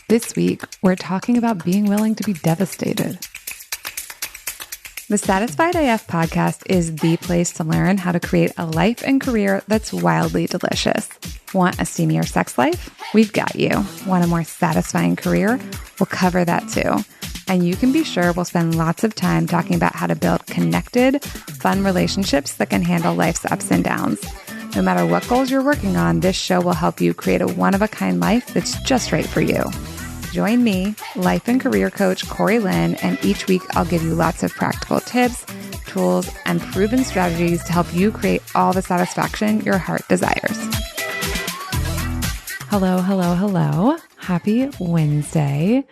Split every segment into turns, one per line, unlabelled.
This week, we're talking about being willing to be devastated. The Satisfied AF podcast is the place to learn how to create a life and career that's wildly delicious. Want a steamier sex life? We've got you. Want a more satisfying career? We'll cover that too. And you can be sure we'll spend lots of time talking about how to build connected, fun relationships that can handle life's ups and downs. No matter what goals you're working on, this show will help you create a one-of-a-kind life that's just right for you. Join me, life and career coach Corey Lynn, and each week I'll give you lots of practical tips, tools, and proven strategies to help you create all the satisfaction your heart desires. Hello, hello, hello. Happy Wednesday.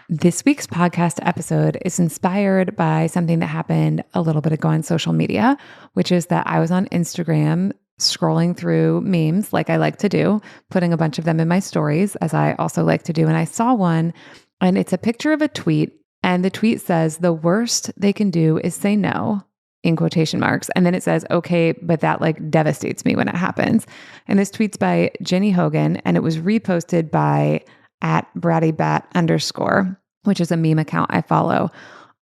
This week's podcast episode is inspired by something that happened a little bit ago on social media, which is that I was on Instagram scrolling through memes like I like to do, putting a bunch of them in my stories as I also like to do. And I saw one and it's a picture of a tweet. And the tweet says, the worst they can do is say no, in quotation marks. And then it says, okay, but that like devastates me when it happens. And this tweet's by Jenny Hogan and it was reposted by @brattybat_, which is a meme account I follow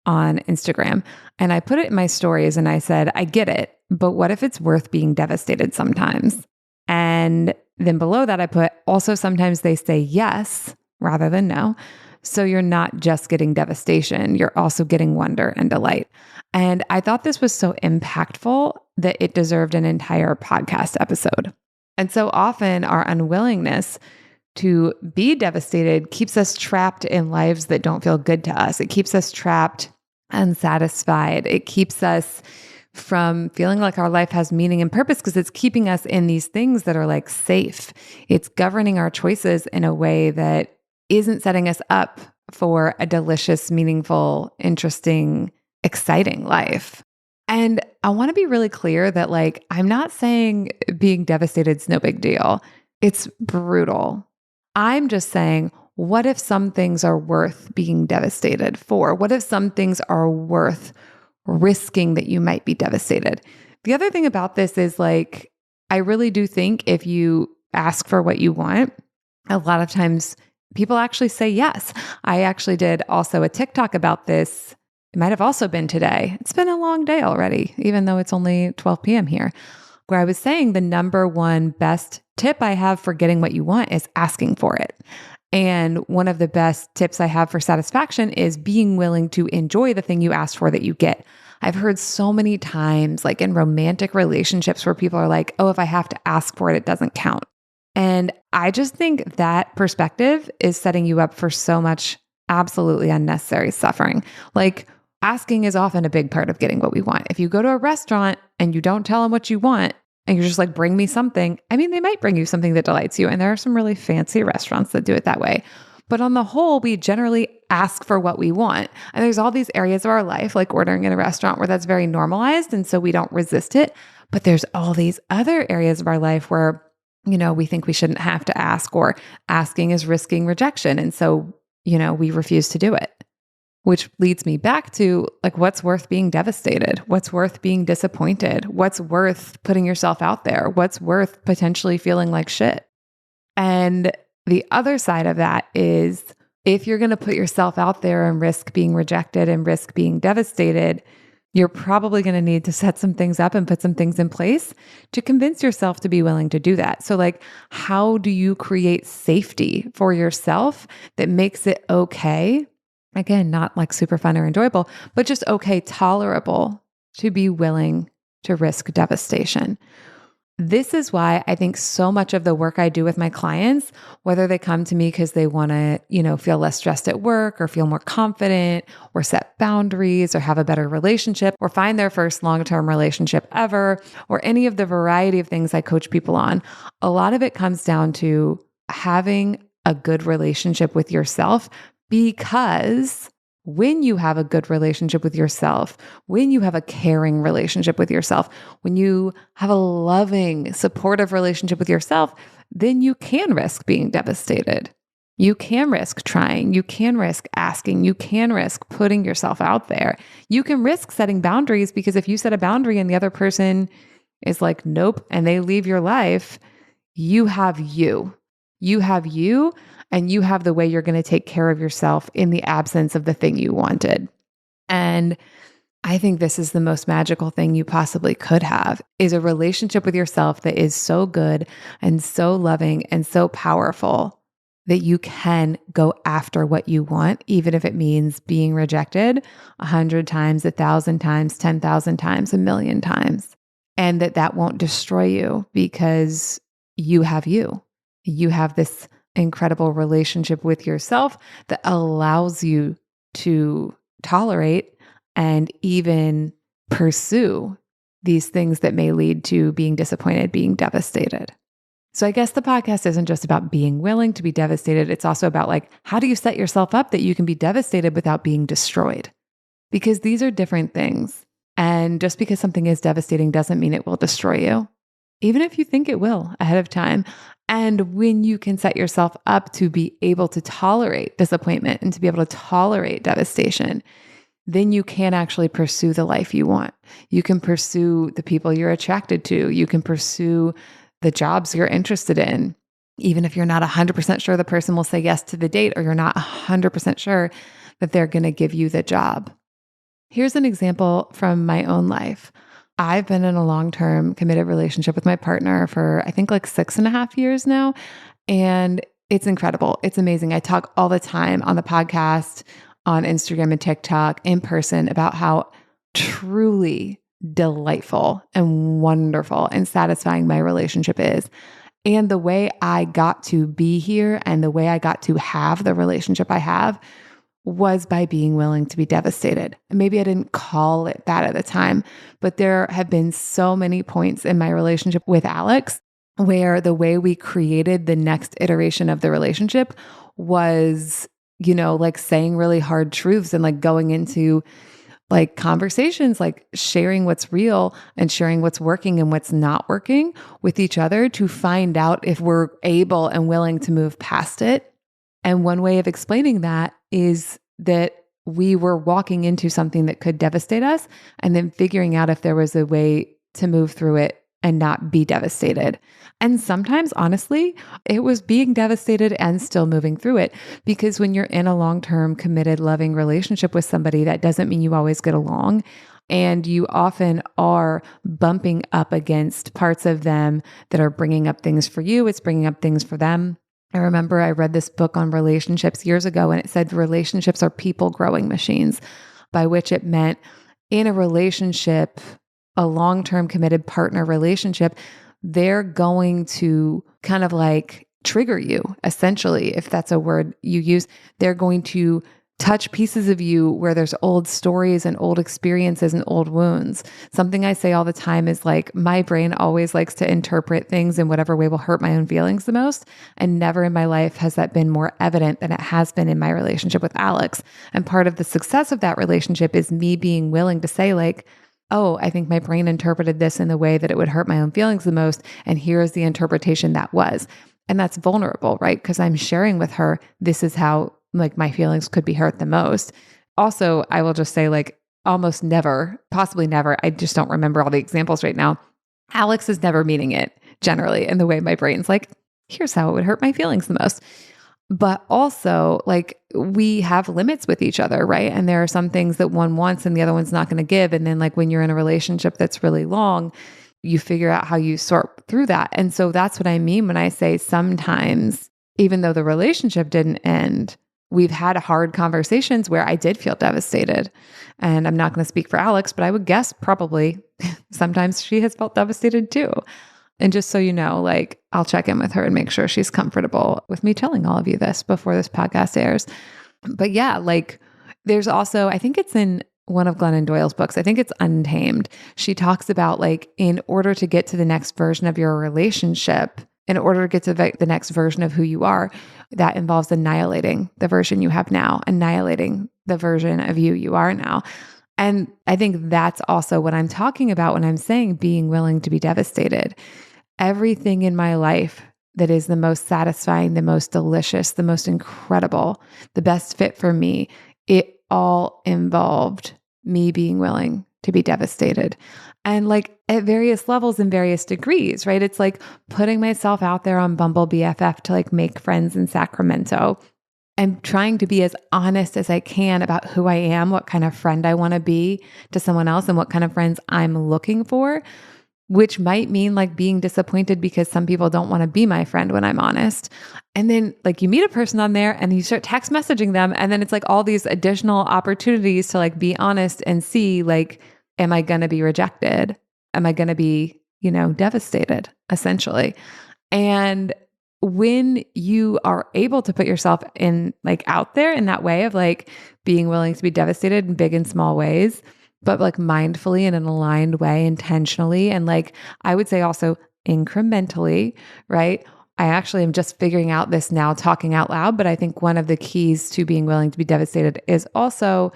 on Instagram. And I put it in my stories and I said, I get it, but what if it's worth being devastated sometimes? And then below that, I put, also sometimes they say yes rather than no. So you're not just getting devastation, you're also getting wonder and delight. And I thought this was so impactful that it deserved an entire podcast episode. And so often our unwillingness to be devastated keeps us trapped in lives that don't feel good to us. It keeps us trapped, unsatisfied. It keeps us from feeling like our life has meaning and purpose because it's keeping us in these things that are like safe. It's governing our choices in a way that isn't setting us up for a delicious, meaningful, interesting, exciting life. And I want to be really clear that like, I'm not saying being devastated is no big deal. It's brutal. I'm just saying, what if some things are worth being devastated for? What if some things are worth risking that you might be devastated? The other thing about this is like, I really do think if you ask for what you want, a lot of times people actually say yes. I actually did also a TikTok about this. It might have also been today. It's been a long day already, even though it's only 12 p.m. here, where I was saying the number one best tip I have for getting what you want is asking for it. And one of the best tips I have for satisfaction is being willing to enjoy the thing you asked for that you get. I've heard so many times, like in romantic relationships, where people are like, oh, if I have to ask for it, it doesn't count. And I just think that perspective is setting you up for so much absolutely unnecessary suffering. Like asking is often a big part of getting what we want. If you go to a restaurant and you don't tell them what you want, and you're just like, bring me something. I mean, they might bring you something that delights you. And there are some really fancy restaurants that do it that way. But on the whole, we generally ask for what we want. And there's all these areas of our life, like ordering in a restaurant, where that's very normalized. And so we don't resist it. But there's all these other areas of our life where, you know, we think we shouldn't have to ask, or asking is risking rejection. And so, you know, we refuse to do it. Which leads me back to like, what's worth being devastated? What's worth being disappointed? What's worth putting yourself out there? What's worth potentially feeling like shit? And the other side of that is if you're going to put yourself out there and risk being rejected and risk being devastated, you're probably going to need to set some things up and put some things in place to convince yourself to be willing to do that. So like, how do you create safety for yourself that makes it okay? Again, not like super fun or enjoyable, but just okay, tolerable to be willing to risk devastation. This is why I think so much of the work I do with my clients, whether they come to me because they want to, you know, feel less stressed at work or feel more confident or set boundaries or have a better relationship or find their first long-term relationship ever, or any of the variety of things I coach people on, a lot of it comes down to having a good relationship with yourself. Because when you have a good relationship with yourself, when you have a caring relationship with yourself, when you have a loving, supportive relationship with yourself, then you can risk being devastated. You can risk trying. You can risk asking. You can risk putting yourself out there. You can risk setting boundaries, because if you set a boundary and the other person is like, nope, and they leave your life, you have you. You have you, and you have the way you're going to take care of yourself in the absence of the thing you wanted. And I think this is the most magical thing you possibly could have, is a relationship with yourself that is so good and so loving and so powerful that you can go after what you want, even if it means being rejected 100 times, 1,000 times, 10,000 times, 1,000,000 times. And that won't destroy you because you have you. You have this incredible relationship with yourself that allows you to tolerate and even pursue these things that may lead to being disappointed, being devastated. So I guess the podcast isn't just about being willing to be devastated. It's also about like, how do you set yourself up that you can be devastated without being destroyed? Because these are different things. And just because something is devastating doesn't mean it will destroy you, even if you think it will ahead of time. And when you can set yourself up to be able to tolerate disappointment and to be able to tolerate devastation, then you can actually pursue the life you want. You can pursue the people you're attracted to. You can pursue the jobs you're interested in, even if you're not 100% sure the person will say yes to the date, or you're not 100% sure that they're going to give you the job. Here's an example from my own life. I've been in a long-term committed relationship with my partner for, I think, like 6.5 years now. And it's incredible. It's amazing. I talk all the time on the podcast, on Instagram and TikTok, in person, about how truly delightful and wonderful and satisfying my relationship is. And the way I got to be here and the way I got to have the relationship I have was by being willing to be devastated. And maybe I didn't call it that at the time, but there have been so many points in my relationship with Alex where the way we created the next iteration of the relationship was, like saying really hard truths and like going into like conversations, like sharing what's real and sharing what's working and what's not working with each other to find out if we're able and willing to move past it. And one way of explaining that is that we were walking into something that could devastate us and then figuring out if there was a way to move through it and not be devastated. And sometimes, honestly, it was being devastated and still moving through it. Because when you're in a long-term, committed, loving relationship with somebody, that doesn't mean you always get along. And you often are bumping up against parts of them that are bringing up things for you. It's bringing up things for them. I remember I read this book on relationships years ago, and it said relationships are people growing machines, by which it meant in a relationship, a long-term committed partner relationship, they're going to kind of like trigger you, essentially, if that's a word you use. They're going to touch pieces of you where there's old stories and old experiences and old wounds. Something I say all the time is like, my brain always likes to interpret things in whatever way will hurt my own feelings the most. And never in my life has that been more evident than it has been in my relationship with Alex. And part of the success of that relationship is me being willing to say like, oh, I think my brain interpreted this in the way that it would hurt my own feelings the most. And here's the interpretation that was. And that's vulnerable, right? Because I'm sharing with her, this is how like my feelings could be hurt the most. Also, I will just say like almost never, possibly never, I just don't remember all the examples right now. Alex is never meaning it generally in the way my brain's like, here's how it would hurt my feelings the most. But also like we have limits with each other, right? And there are some things that one wants and the other one's not going to give. And then like when you're in a relationship that's really long, you figure out how you sort through that. And so that's what I mean when I say sometimes, even though the relationship didn't end, we've had hard conversations where I did feel devastated. And I'm not going to speak for Alex, but I would guess probably sometimes she has felt devastated too. And just so you know, like I'll check in with her and make sure she's comfortable with me telling all of you this before this podcast airs. But yeah, like there's also, I think it's in one of Glennon Doyle's books, I think it's Untamed. She talks about like, in order to get to the next version of your relationship, in order to get to the next version of who you are, that involves annihilating the version you have now, annihilating the version of you are now. And I think that's also what I'm talking about when I'm saying being willing to be devastated. Everything in my life that is the most satisfying, the most delicious, the most incredible, the best fit for me, it all involved me being willing to be devastated. And like at various levels and various degrees, right? It's like putting myself out there on Bumble BFF to like make friends in Sacramento and trying to be as honest as I can about who I am, what kind of friend I want to be to someone else, and what kind of friends I'm looking for, which might mean like being disappointed because some people don't want to be my friend when I'm honest. And then like you meet a person on there and you start text messaging them. And then it's like all these additional opportunities to like be honest and see like, am I going to be rejected? Am I going to be, devastated essentially? And when you are able to put yourself in like out there in that way of like being willing to be devastated in big and small ways, but like mindfully in an aligned way, intentionally, and like I would say also incrementally, right? I actually am just figuring out this now talking out loud, but I think one of the keys to being willing to be devastated is also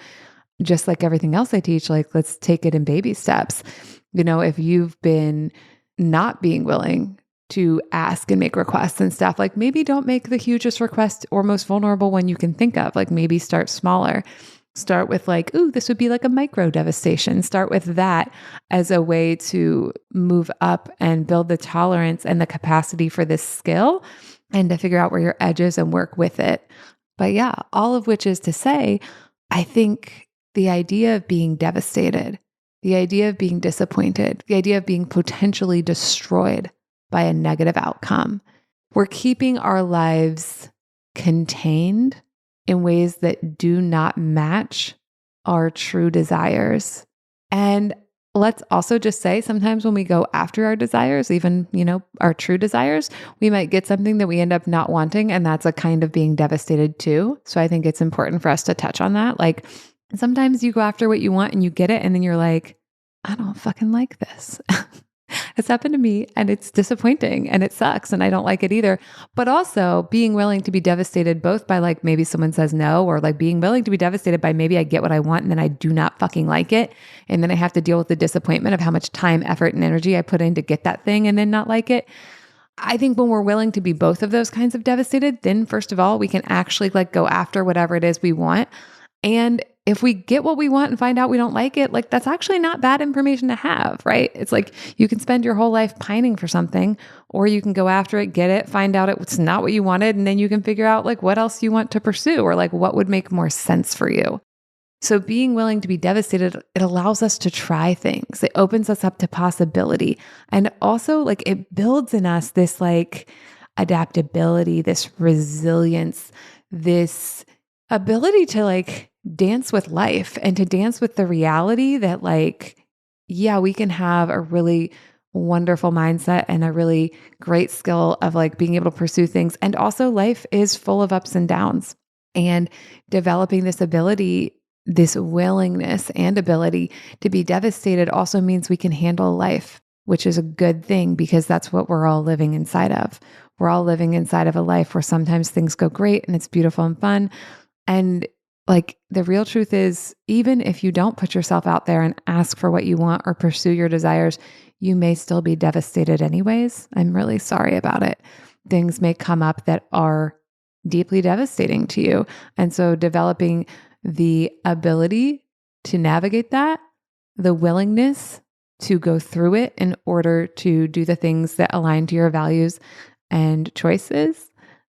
just like everything else I teach, like let's take it in baby steps. If you've been not being willing to ask and make requests and stuff, like maybe don't make the hugest request or most vulnerable one you can think of. Like maybe start smaller. Start with like, ooh, this would be like a micro devastation. Start with that as a way to move up and build the tolerance and the capacity for this skill and to figure out where your edge is and work with it. But yeah, all of which is to say, I think the idea of being devastated, the idea of being disappointed, the idea of being potentially destroyed by a negative outcome, we're keeping our lives contained in ways that do not match our true desires. And let's also just say sometimes when we go after our desires, even, our true desires, we might get something that we end up not wanting. And that's a kind of being devastated too. So I think it's important for us to touch on that. Like sometimes you go after what you want and you get it. And then you're like, I don't fucking like this. It's happened to me and it's disappointing and it sucks and I don't like it either. But also being willing to be devastated both by like maybe someone says no, or like being willing to be devastated by maybe I get what I want and then I do not fucking like it. And then I have to deal with the disappointment of how much time, effort, and energy I put in to get that thing and then not like it. I think when we're willing to be both of those kinds of devastated, then first of all, we can actually like go after whatever it is we want. And if we get what we want and find out we don't like it, like that's actually not bad information to have, right? It's like you can spend your whole life pining for something, or you can go after it, get it, find out it's not what you wanted, and then you can figure out like what else you want to pursue or like what would make more sense for you. So being willing to be devastated, it allows us to try things. It opens us up to possibility. And also like it builds in us this like adaptability, this resilience, this ability to like dance with life and to dance with the reality that like, yeah, we can have a really wonderful mindset and a really great skill of like being able to pursue things. And also life is full of ups and downs, and developing this ability, this willingness and ability to be devastated also means we can handle life, which is a good thing because that's what we're all living inside of. We're all living inside of a life where sometimes things go great and it's beautiful and fun. And like the real truth is, even if you don't put yourself out there and ask for what you want or pursue your desires, you may still be devastated anyways. I'm really sorry about it. Things may come up that are deeply devastating to you. And so developing the ability to navigate that, the willingness to go through it in order to do the things that align to your values and choices,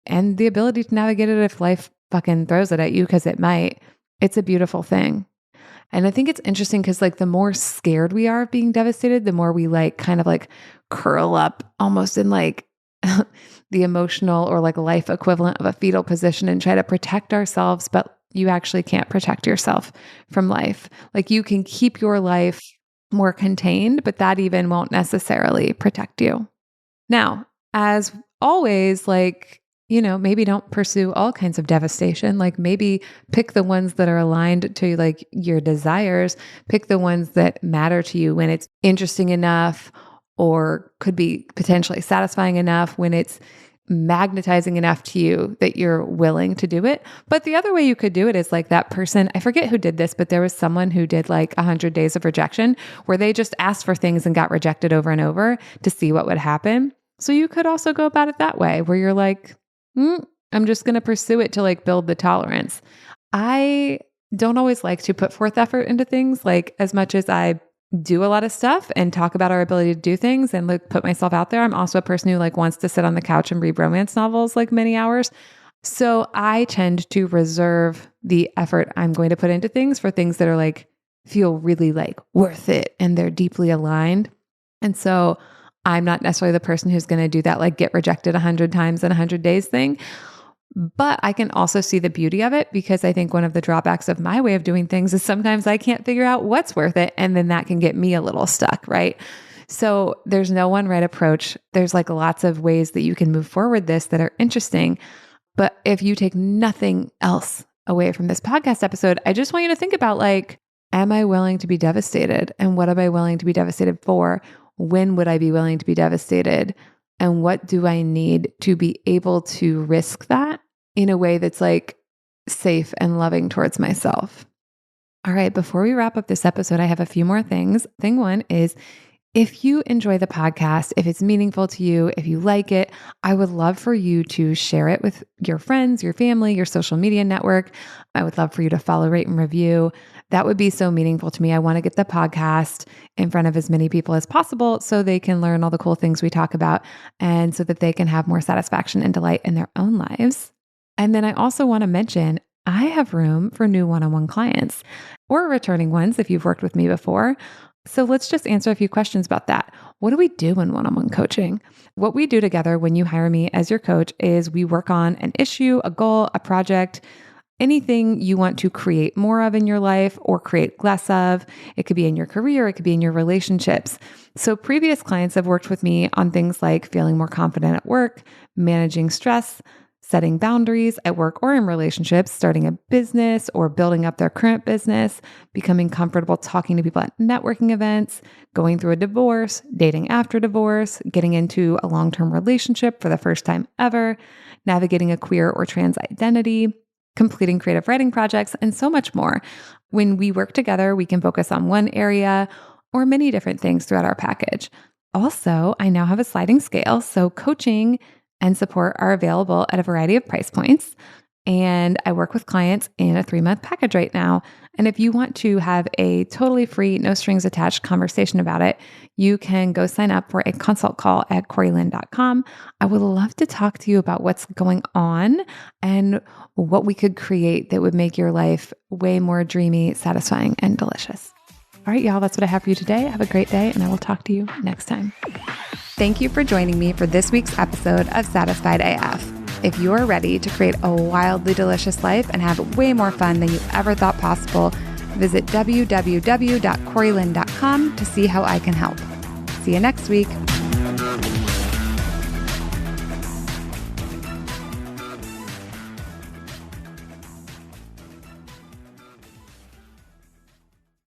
and the ability to navigate it if life fucking throws it at you, because it might. It's a beautiful thing. And I think it's interesting because like the more scared we are of being devastated, the more we like kind of like curl up almost in like the emotional or like life equivalent of a fetal position and try to protect ourselves, but you actually can't protect yourself from life. Like you can keep your life more contained, but that even won't necessarily protect you. Now, as always, like, maybe don't pursue all kinds of devastation. Like maybe pick the ones that are aligned to like your desires, pick the ones that matter to you when it's interesting enough or could be potentially satisfying enough, when it's magnetizing enough to you that you're willing to do it. But the other way you could do it is like that person, I forget who did this, but there was someone who did like 100 days of rejection where they just asked for things and got rejected over and over to see what would happen. So you could also go about it that way where you're like, I'm just going to pursue it to like build the tolerance. I don't always like to put forth effort into things. Like as much as I do a lot of stuff and talk about our ability to do things and like put myself out there, I'm also a person who like wants to sit on the couch and read romance novels like many hours. So I tend to reserve the effort I'm going to put into things for things that are like feel really like worth it and they're deeply aligned. And so I'm not necessarily the person who's going to do that like get rejected 100 times in 100 days thing. But I can also see the beauty of it because I think one of the drawbacks of my way of doing things is sometimes I can't figure out what's worth it. And then that can get me a little stuck, right? So there's no one right approach. There's like lots of ways that you can move forward this that are interesting. But if you take nothing else away from this podcast episode, I just want you to think about like, am I willing to be devastated? And what am I willing to be devastated for? When would I be willing to be devastated? And what do I need to be able to risk that in a way that's like safe and loving towards myself? All right, before we wrap up this episode, I have a few more things. Thing one is, if you enjoy the podcast, if it's meaningful to you, if you like it, I would love for you to share it with your friends, your family, your social media network. I would love for you to follow, rate, and review. That would be so meaningful to me. I want to get the podcast in front of as many people as possible so they can learn all the cool things we talk about and so that they can have more satisfaction and delight in their own lives. And then I also want to mention, I have room for new one-on-one clients or returning ones if you've worked with me before. So let's just answer a few questions about that. What do we do in one-on-one coaching? What we do together when you hire me as your coach is we work on an issue, a goal, a project, anything you want to create more of in your life or create less of. It could be in your career, it could be in your relationships. So previous clients have worked with me on things like feeling more confident at work, managing stress, setting boundaries at work or in relationships, starting a business or building up their current business, becoming comfortable talking to people at networking events, going through a divorce, dating after divorce, getting into a long-term relationship for the first time ever, navigating a queer or trans identity, completing creative writing projects, and so much more. When we work together, we can focus on one area or many different things throughout our package. Also, I now have a sliding scale, so coaching and support are available at a variety of price points. And I work with clients in a 3-month package right now. And if you want to have a totally free, no strings attached conversation about it, you can go sign up for a consult call at CoreyLynn.com. I would love to talk to you about what's going on and what we could create that would make your life way more dreamy, satisfying, and delicious. All right, y'all, that's what I have for you today. Have a great day, and I will talk to you next time. Thank you for joining me for this week's episode of Satisfied AF. If you are ready to create a wildly delicious life and have way more fun than you ever thought possible, visit www.coreylynn.com to see how I can help. See you next week.